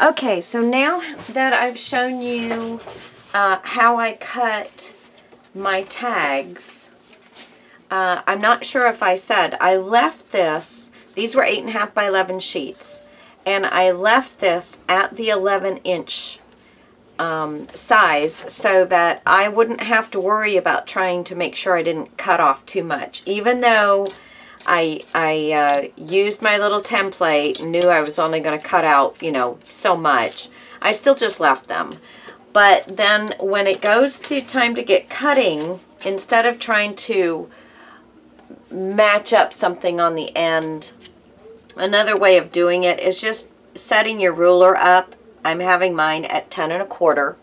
Okay, so now that I've shown you how I cut my tags, I'm not sure if I said, I left this, these were 8.5 by 11 sheets, and I left this at the 11-inch size so that I wouldn't have to worry about trying to make sure I didn't cut off too much. Even though I used my little template and knew I was only going to cut out, you know, so much, I still just left them. But then when it goes to time to get cutting, instead of trying to match up something on the end, another way of doing it is just setting your ruler up. I'm having mine at 10 1/4,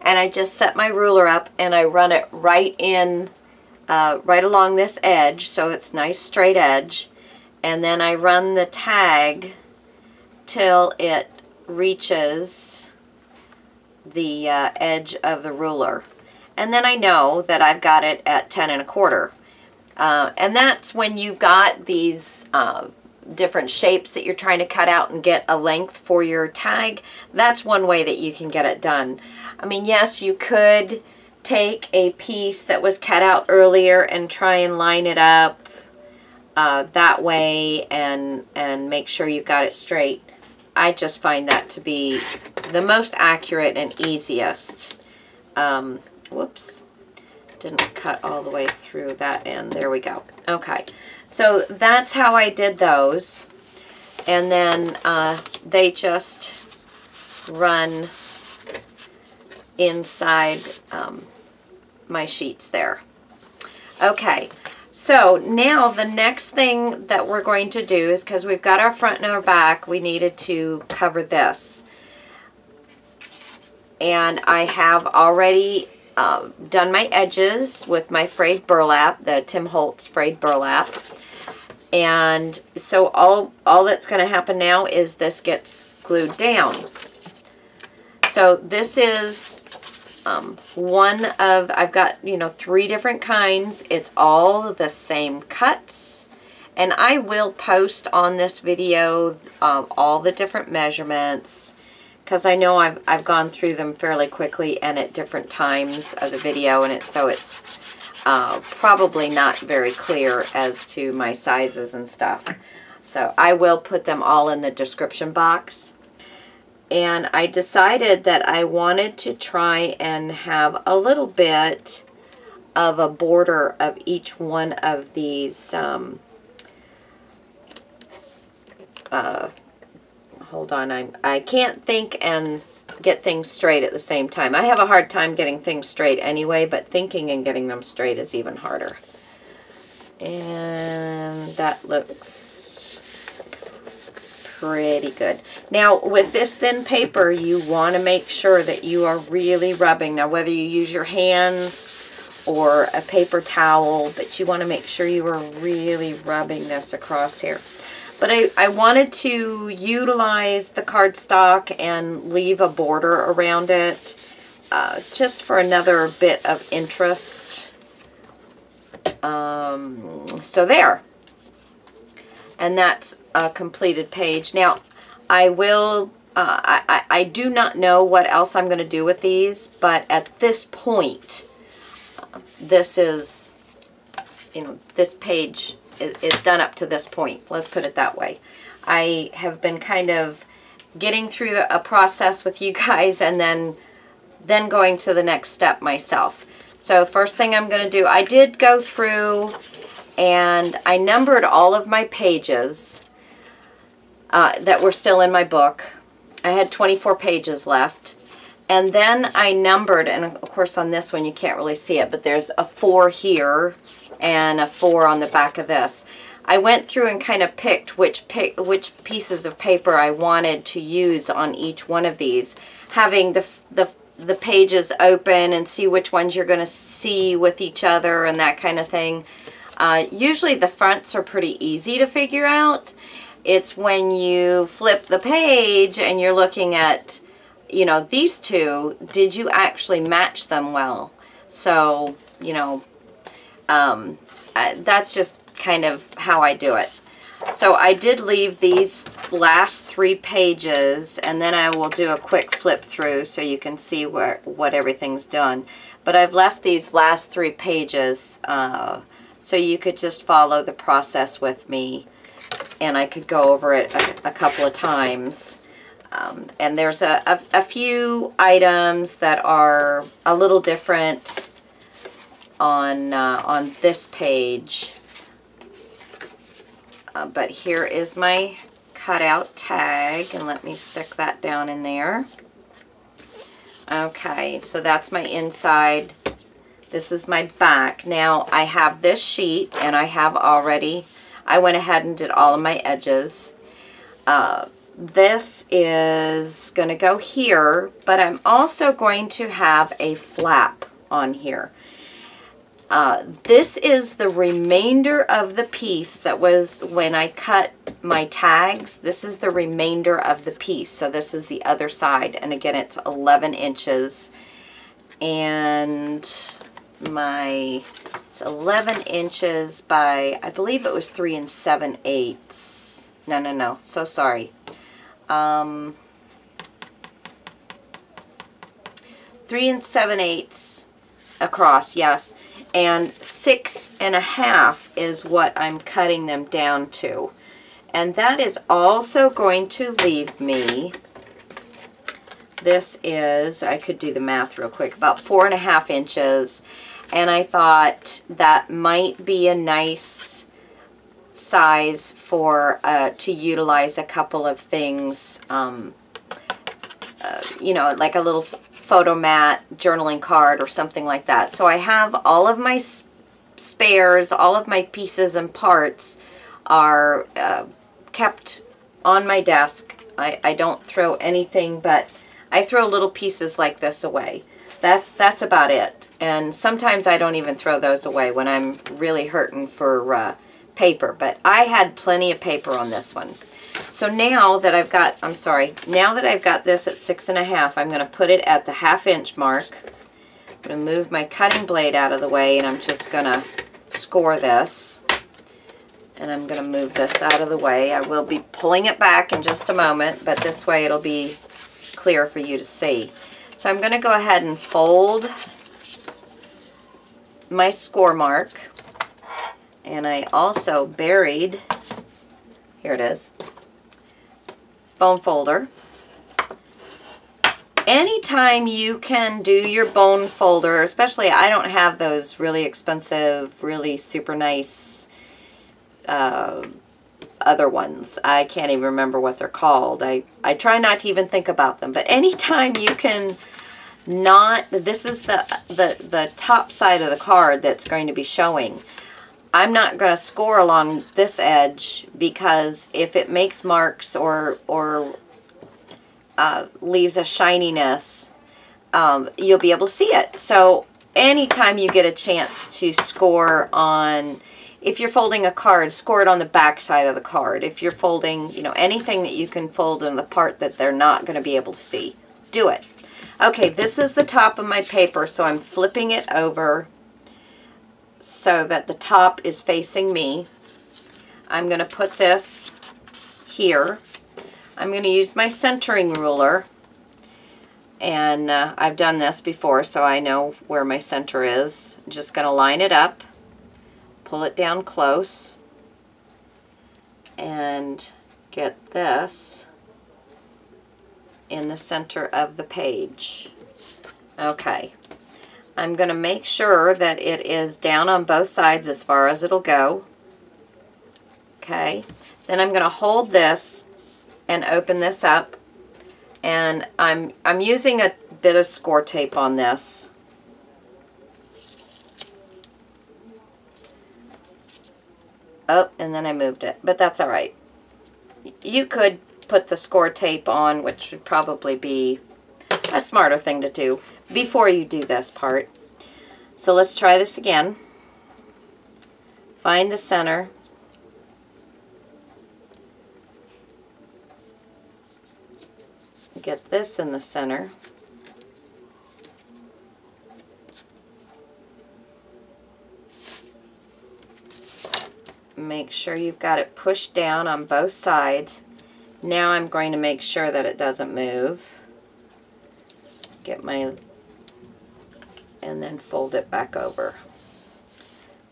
and I just set my ruler up and I run it right in, right along this edge, so it's nice straight edge, and then I run the tag till it reaches the edge of the ruler, and then I know that I've got it at 10 1/4, and that's when you've got these different shapes that you're trying to cut out and get a length for your tag. That's one way that you can get it done. I mean, yes, you could take a piece that was cut out earlier and try and line it up that way and make sure you got it straight. I just find that to be the most accurate and easiest. Whoops, didn't cut all the way through that end. There we go. Okay, so that's how I did those, and then they just run inside my sheets there. Okay, so now the next thing that we're going to do is, because we've got our front and our back, we needed to cover this. And I have already done my edges with my frayed burlap, the Tim Holtz frayed burlap. And so all that's going to happen now is this gets glued down. So this is one of, I've got, you know, 3 different kinds. It's all the same cuts. And I will post on this video all the different measurements, because I know I've gone through them fairly quickly and at different times of the video, and it's probably not very clear as to my sizes and stuff. So I will put them all in the description box. And I decided that I wanted to try and have a little bit of a border of each one of these hold on, I can't think and get things straight at the same time. I have a hard time getting things straight anyway, but thinking and getting them straight is even harder. And that looks pretty good. Now, with this thin paper, you want to make sure that you are really rubbing. Now, whether you use your hands or a paper towel, but you want to make sure you are really rubbing this across here. But I wanted to utilize the cardstock and leave a border around it, just for another bit of interest. So there. And that's a completed page. Now, I will, I do not know what else I'm going to do with these, but at this point, this is, you know, this page is done up to this point. Let's put it that way. I have been kind of getting through a process with you guys and then going to the next step myself. So first thing I'm going to do, I did go through and I numbered all of my pages that were still in my book. I had 24 pages left. And then I numbered, and of course on this one you can't really see it, but there's a 4 here and a 4 on the back of this. I went through and kind of picked which pieces of paper I wanted to use on each one of these, having the pages open and see which ones you're going to see with each other and that kind of thing. Usually the fronts are pretty easy to figure out. It's when you flip the page and you're looking at, you know, these two, did you actually match them well? So, you know, that's just kind of how I do it. So I did leave these last 3 pages, and then I will do a quick flip through so you can see what everything's done. But I've left these last 3 pages so you could just follow the process with me, and I could go over it a couple of times. And there's a few items that are a little different on this page. But here is my cutout tag, and let me stick that down in there. Okay, so that's my inside. This is my back. Now I have this sheet, and I went ahead and did all of my edges. This is going to go here, but I'm also going to have a flap on here. This is the remainder of the piece that was when I cut my tags. This is the remainder of the piece. So this is the other side. And again, it's 11 inches. And it's 11 inches by, I believe it was 3 7/8. No. So sorry. 3 7/8 across, yes. And 6 1/2 is what I'm cutting them down to. And that is also going to leave me, this is, I could do the math real quick, about 4 1/2 inches. And I thought that might be a nice size for, to utilize a couple of things, you know, like a little photo mat, journaling card, or something like that. So I have all of my spares, all of my pieces and parts are kept on my desk. I don't throw anything, but I throw little pieces like this away. That's about it. And sometimes I don't even throw those away when I'm really hurting for paper. But I had plenty of paper on this one. So now that I've got, now that I've got this at 6 1/2, I'm going to put it at the 1/2 inch mark. I'm going to move my cutting blade out of the way, and I'm just going to score this. And I'm going to move this out of the way. I will be pulling it back in just a moment, but this way it'll be clear for you to see. So I'm going to go ahead and fold my score mark. And I also buried, here it is, bone folder. Anytime you can do your bone folder, especially I don't have those really expensive, really super nice other ones. I can't even remember what they're called. I try not to even think about them. But anytime you can this is the top side of the card that's going to be showing. I'm not going to score along this edge because if it makes marks or leaves a shininess, you'll be able to see it. So anytime you get a chance to score on, if you're folding a card, score it on the back side of the card. If you're folding, you know, anything that you can fold in the part that they're not going to be able to see, do it. Okay, this is the top of my paper, so I'm flipping it over so that the top is facing me. I'm going to put this here. I'm going to use my centering ruler, and I've done this before so I know where my center is. I'm just going to line it up, pull it down close, and get this in the center of the page. Okay. I'm going to make sure that it is down on both sides as far as it'll go. Okay. Then I'm going to hold this and open this up. And I'm using a bit of score tape on this. Oh, and then I moved it, but that's all right. You could put the score tape on, which would probably be a smarter thing to do before you do this part. So let's try this again. Find the center. Get this in the center. make sure you've got it pushed down on both sides. Now I'm going to make sure that it doesn't move. Get my, and then fold it back over.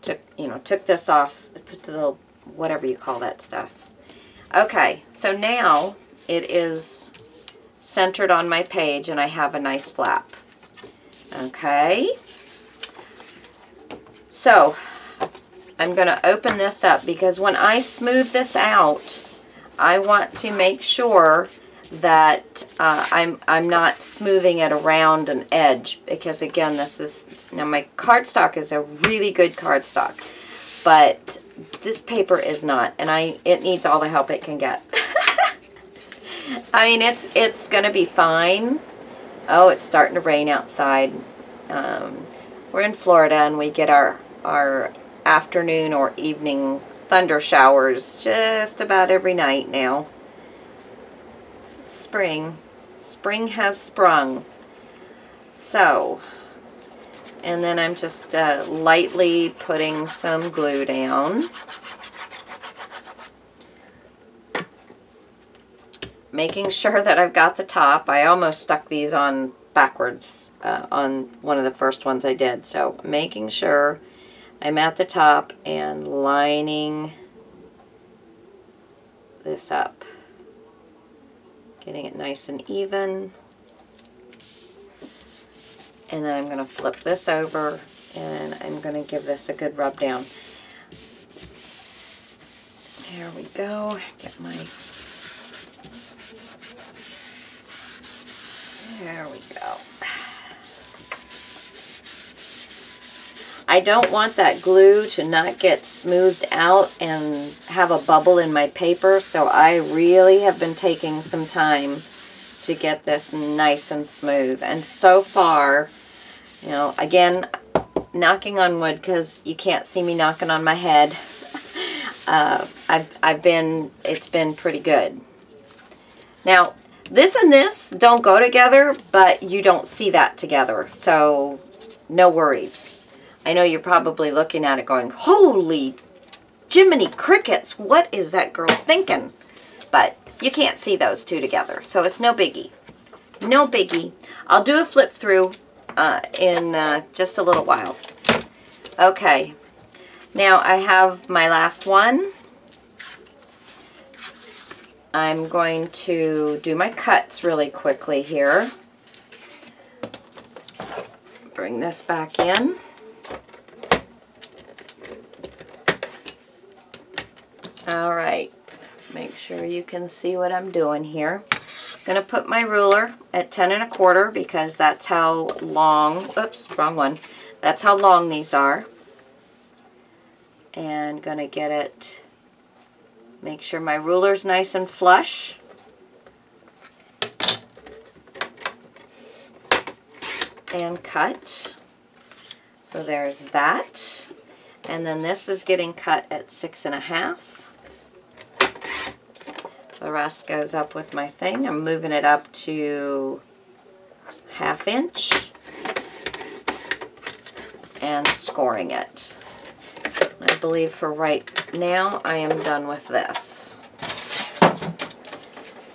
Took this off, put the little, whatever you call that stuff. Okay, so now it is centered on my page and I have a nice flap. Okay, so I'm going to open this up because when I smooth this out, I want to make sure that I'm not smoothing it around an edge, because again, this is, now my cardstock is a really good cardstock, but this paper is not, and it needs all the help it can get. I mean, it's going to be fine. Oh, it's starting to rain outside. We're in Florida and we get our afternoon or evening thunder showers just about every night now. It's spring. Spring has sprung. So, and then I'm just lightly putting some glue down. Making sure that I've got the top. I almost stuck these on backwards on one of the first ones I did. So making sure I'm at the top and lining this up. Getting it nice and even. And then I'm going to flip this over and I'm going to give this a good rub down. There we go. Get my... There we go. I don't want that glue to not get smoothed out and have a bubble in my paper, so I really have been taking some time to get this nice and smooth. And so far, you know, again, knocking on wood because you can't see me knocking on my head. It's been pretty good. Now, this and this don't go together, but you don't see that together, so no worries. I know you're probably looking at it going, holy Jiminy Crickets, what is that girl thinking? But you can't see those two together, so it's no biggie. No biggie. I'll do a flip through in just a little while. Okay, now I have my last one. I'm going to do my cuts really quickly here. Bring this back in. All right, make sure you can see what I'm doing here. I'm going to put my ruler at 10 1/4 because that's how long, oops, wrong one. That's how long these are. And going to get it, make sure my ruler's nice and flush. And cut. So there's that. And then this is getting cut at 6 1/2. The rest goes up with my thing. I'm moving it up to 1/2 inch and scoring it. I believe for right now I am done with this.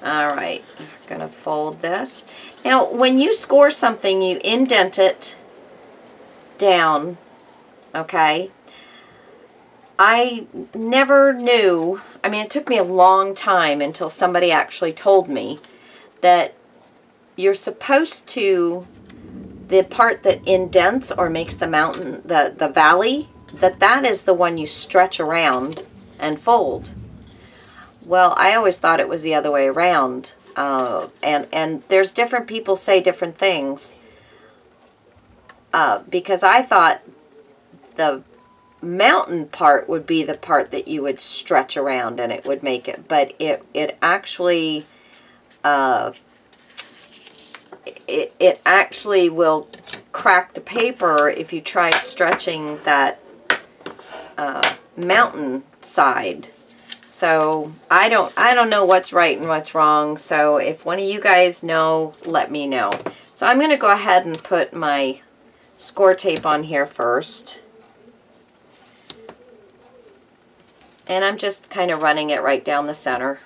Alright, I'm going to fold this. Now when you score something, you indent it down, okay? I never knew, I mean, it took me a long time until somebody actually told me that you're supposed to, the part that indents or makes the mountain, the valley, that is the one you stretch around and fold. Well, I always thought it was the other way around. And there's different people say different things. Because I thought the mountain part would be the part that you would stretch around and it would make it, but it actually it actually will crack the paper if you try stretching that mountain side. So I don't know what's right and what's wrong, so if one of you guys know, let me know. So I'm going to go ahead and put my score tape on here first. And I'm just kind of running it right down the center.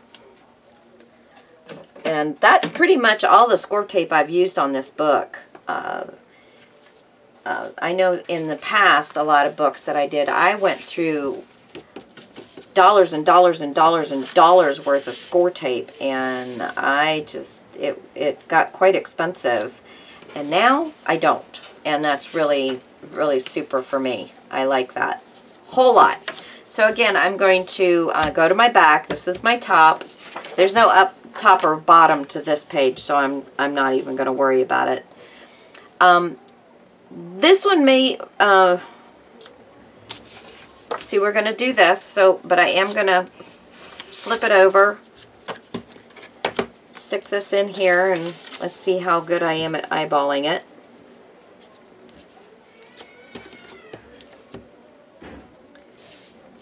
And that's pretty much all the score tape I've used on this book. I know in the past, a lot of books that I did, I went through dollars and dollars and dollars and dollars worth of score tape, and it got quite expensive. And now I don't, and that's really, really super for me. I like that whole lot. So again, I'm going to go to my back. This is my top. There's no up top or bottom to this page, so I'm not even going to worry about it. This one may see, we're going to do this, but I am going to flip it over, stick this in here, and let's see how good I am at eyeballing it.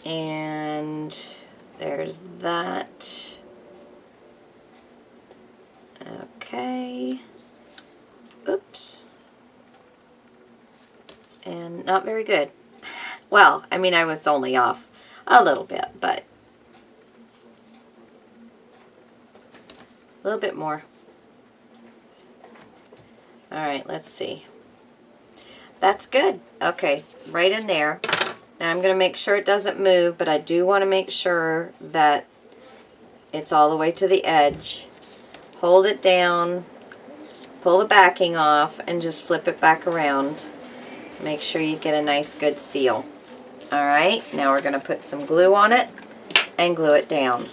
And there's that. Okay. Oops. And not very good. Well, I mean, I was only off a little bit, but a little bit more. All right, let's see. That's good. Okay, right in there. Now I'm going to make sure it doesn't move, but I do want to make sure that it's all the way to the edge. Hold it down, pull the backing off, and just flip it back around. Make sure you get a nice good seal. All right, now we're going to put some glue on it and glue it down.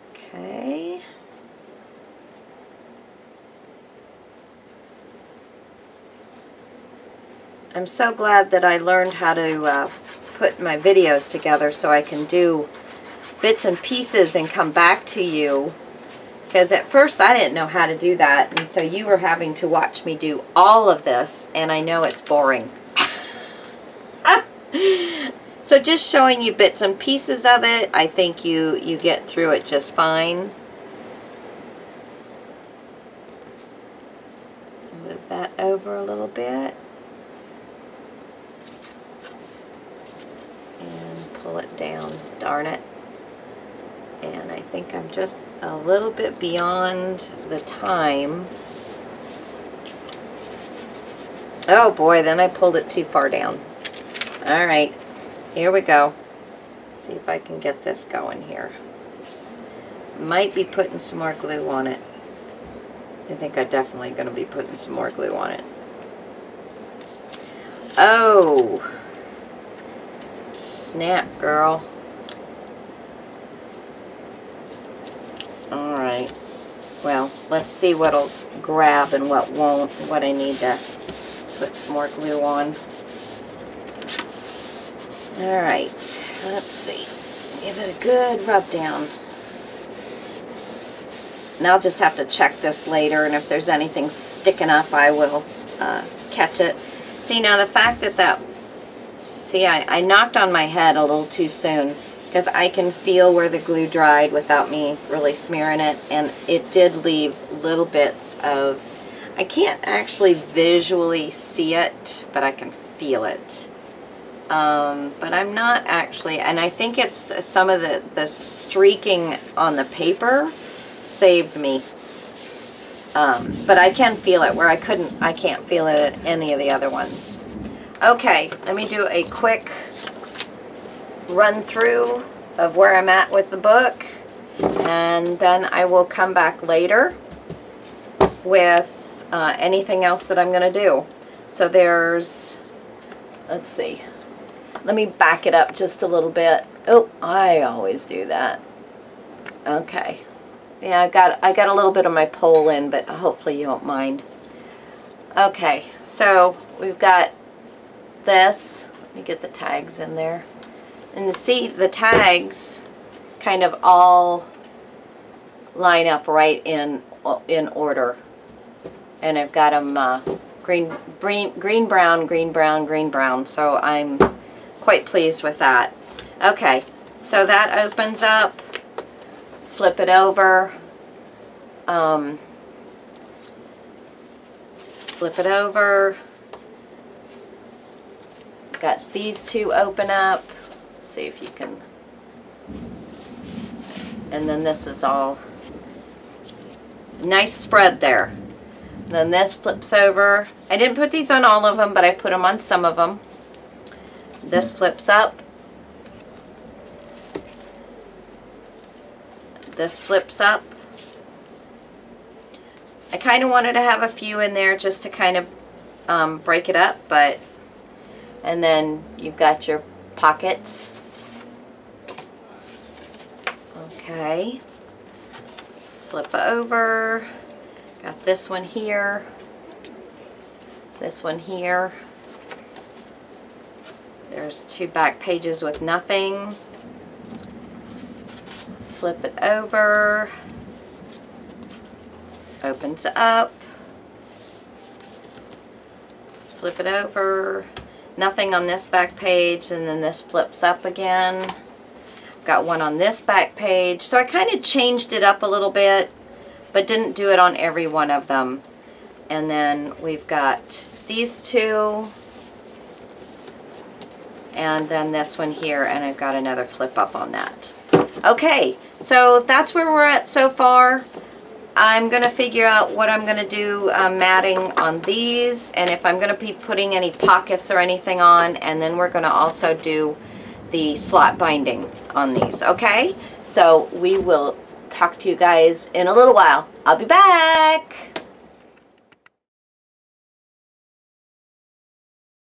Okay. I'm so glad that I learned how to put my videos together so I can do bits and pieces and come back to you. Because at first I didn't know how to do that, and so you were having to watch me do all of this, and I know it's boring. So just showing you bits and pieces of it, I think you get through it just fine. Move that over a little bit. And pull it down. Darn it. And I think I'm just a little bit beyond the time. Oh boy, then I pulled it too far down. Alright, here we go. See if I can get this going here. Might be putting some more glue on it. I think I'm definitely going to be putting some more glue on it. Oh! Snap, girl. Alright, well, let's see what'll grab and what won't, what I need to put some more glue on. Alright, let's see. Give it a good rub down. And I'll just have to check this later, and if there's anything sticking up, I will catch it. See, now the fact that see, I knocked on my head a little too soon, because I can feel where the glue dried without me really smearing it, and it did leave little bits of, I can't actually visually see it, but I can feel it. But I'm not actually, and I think it's some of the streaking on the paper saved me. But I can feel it where I can't feel it at any of the other ones. Okay, let me do a quick run through of where I'm at with the book, and then I will come back later with anything else that I'm going to do. So there's, let's see, let me back it up just a little bit. Oh, I always do that. Okay, yeah, I got a little bit of my pole in, but hopefully you don't mind. Okay, so we've got this. Let me get the tags in there. And you see the tags kind of all line up right in order. And I've got them green, brown, green, brown, green, brown. So I'm quite pleased with that. Okay, so that opens up. Flip it over. Flip it over. got these two open up. Let's see if you can. And then this is all nice spread there. Then this flips over. I didn't put these on all of them, but I put them on some of them. This flips up. This flips up. I kind of wanted to have a few in there just to kind of break it up, but, and then you've got your pockets. Okay. Flip over. Got this one here. This one here. There's two back pages with nothing. Flip it over. Opens up. Flip it over. Nothing on this back page, and then this flips up again. Got one on this back page. So I kind of changed it up a little bit, but didn't do it on every one of them. And then we've got these two, and then this one here, and I've got another flip up on that. Okay, so that's where we're at so far. I'm going to figure out what I'm going to do matting on these, and if I'm going to be putting any pockets or anything on, and then we're going to also do the slot binding on these. Okay, so we will talk to you guys in a little while. I'll be back.